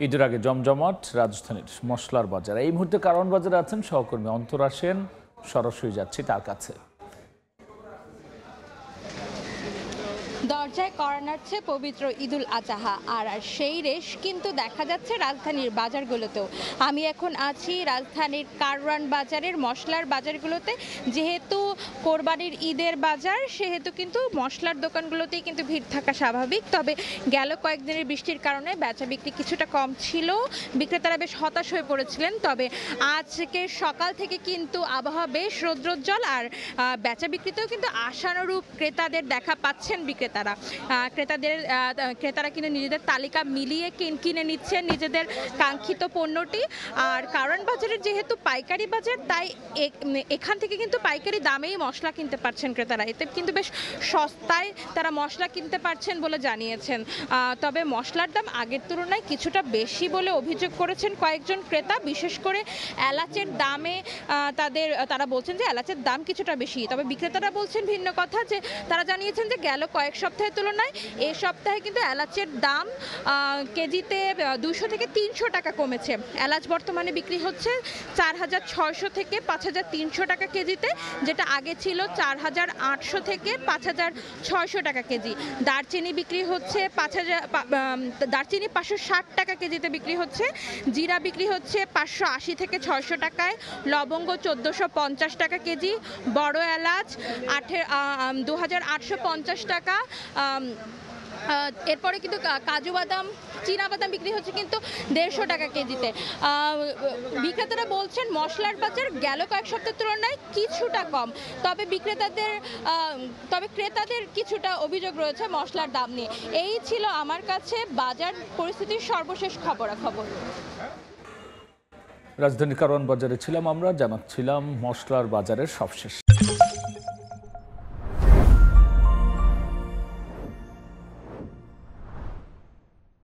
ঈদের আগে জমজমাট রাজধানীর মশলার বাজার। এই মুহূর্তে কারওয়ান বাজারে আছেন সহকর্মী অন্তরা সেন, সরাসরি যাচ্ছি তার কাছে। দরজায় কড়া নাড়ছে পবিত্র ঈদুল আজহা, আর সেই রেশ কিন্তু দেখা যাচ্ছে রাজধানীর বাজারগুলোতেও। আমি এখন আছি রাজধানীর কারওয়ান বাজারের মশলার বাজারগুলোতে। যেহেতু কোরবানির ঈদের বাজার, সেহেতু কিন্তু মশলার দোকানগুলোতেই কিন্তু ভিড় থাকা স্বাভাবিক। তবে গেল কয়েকদিনের বৃষ্টির কারণে বেচা বিক্রি কিছুটা কম ছিল, বিক্রেতারা বেশ হতাশ হয়ে পড়েছিলেন। তবে আজকে সকাল থেকে কিন্তু আবহাওয়া বেশ রৌদ্রোজ্জ্বল, আর বেচা বিক্রিতেও কিন্তু আশানুরূপ ক্রেতাদের দেখা পাচ্ছেন বিক্রেতারা। ক্রেতারা কিন্তু নিজেদের তালিকা মিলিয়ে কিনে নিচ্ছেন নিজেদের কাঙ্ক্ষিত পণ্যটি। আর কারওয়ান বাজারের যেহেতু পাইকারি বাজার, তাই এখান থেকে কিন্তু পাইকারি দামেই মশলা কিনতে পারছেন ক্রেতারা। এতে কিন্তু বেশ সস্তায় তারা মশলা কিনতে পারছেন বলে জানিয়েছেন। তবে মশলার দাম আগের তুলনায় কিছুটা বেশি বলে অভিযোগ করেছেন কয়েকজন ক্রেতা। বিশেষ করে এলাচের দামে তারা বলছেন যে এলাচের দাম কিছুটা বেশি। তবে বিক্রেতারা বলছেন ভিন্ন কথা, যে তারা জানিয়েছেন যে গেল কয়েক সপ্তাহের তুলনায় এই সপ্তাহে কিন্তু এলাচের দাম কেজিতে 200 থেকে 300 টাকা কমেছে। এলাচ বর্তমানে বিক্রি হচ্ছে 4,600 থেকে 5,300 টাকা কেজিতে, যেটা আগে ছিল 4,800 থেকে 5,600 টাকা কেজি। দারচিনি বিক্রি হচ্ছে দারচিনি 560 টাকা কেজিতে বিক্রি হচ্ছে। জিরা বিক্রি হচ্ছে 580 থেকে 600 টাকায়। লবঙ্গ 1450 টাকা কেজি। বড় এলাচ 2,850 টাকা। এরপরে কিন্তু কাজু বাদাম, চীনা বাদাম বিক্রি হচ্ছে কিন্তু 150 টাকা কেজিতে। বিক্রেতারা বলছেন মশলার বাজার গেল কয়েক সপ্তাহের তুলনায় কিছুটা কম। তবে ক্রেতাদের কিছুটা অভিযোগ রয়েছে মশলার দাম নিয়ে। এই ছিল আমার কাছে বাজার পরিস্থিতির সর্বশেষ খবরাখবর। রাজধানীর কারওয়ান বাজারে ছিলাম আমরা, জানাচ্ছিলাম মশলার বাজারের সবশেষ।